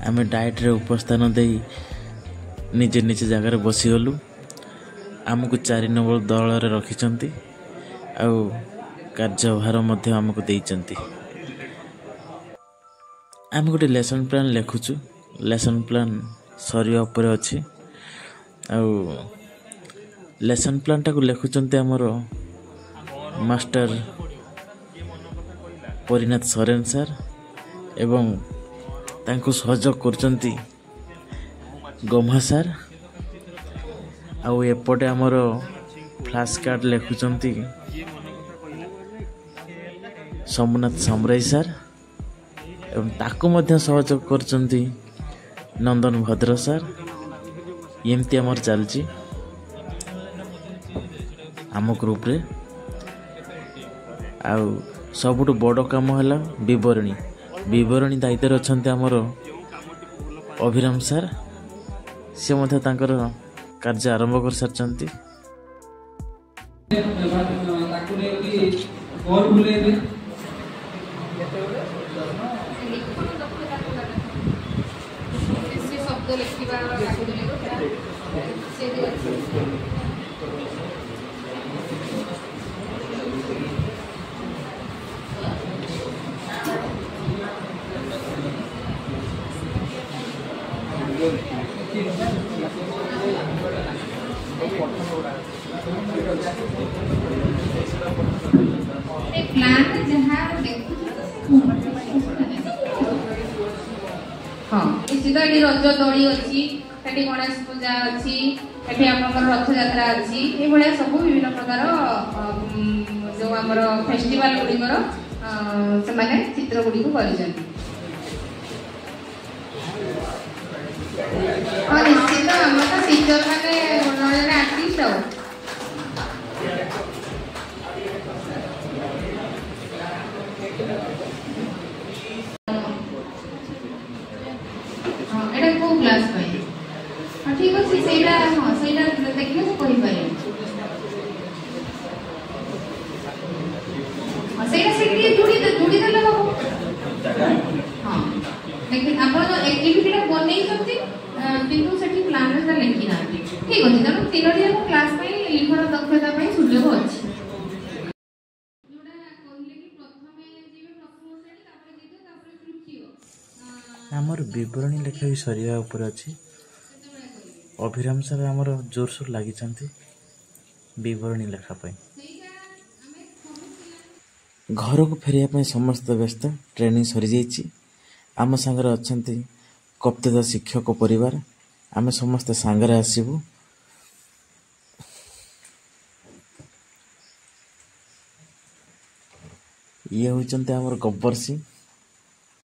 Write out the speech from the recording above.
आमे डाइट रे उपस्थान दे निजे निजे जगार बसीगलु। आमको 4 नंबर दल रे रखिचंती आउ कार्यभार मध्य आमको देइचंती। आम गोटे लेसन प्लान लिखुचु। लेसन प्लान सरिया ऊपर अच्छी आउ लेसन प्लान टाको लिखुचंती आमर मास्टर परिनाथ सोरेन सर एवं तांको सहयोग करचंती गम्हा सर। आउ एपटे आमर flash card लिखुचंती Somnath samurai sir एवं ताको मध्य सहयोग करचंती नंदन भद्र सर। एमती आमर चलची आम ग्रुप रे। आउ सबुठ बड़ काम है विवरणी। विवरणी दायित्व अच्छा आमर अभिराम सर। से मध्य तांकर कार्य आरंभ कर सारचंती। निश्चित ये रज दड़ी अच्छी गणेश पूजा अच्छी रथ यात्रा अच्छी ये सब विभिन्न प्रकार जो आम फेस्टिवल गुड़िकर से चित्र गुड़ी को निश्चित आम तो टीचर मैंने आर्टिस्ट क्लास ठीक अच्छे से देखने से कही पारे जोड़ी देले बाबू। हाँ लेकिन आप जो एक्टिविटी बनै किंतु सेठी प्लान रे लिखि ना ठीक अछि तेणु तीनोटी हम क्लास में लिखन दक्षता में सुयोग अछि। आमर विवरणी लेखा भी सरिया ऊपर अच्छी। अभिराम सर आमर जोरसोर लगी विवरणी लेखा पाई। घर को फेरिया समस्त व्यस्त। ट्रेनिंग सरी जाइए। आम सांगरे अच्छा कप्तेदा शिक्षक परिवार आम समस्त सांगरे आसबू। ये होचंते आमर गब्बर सिंह।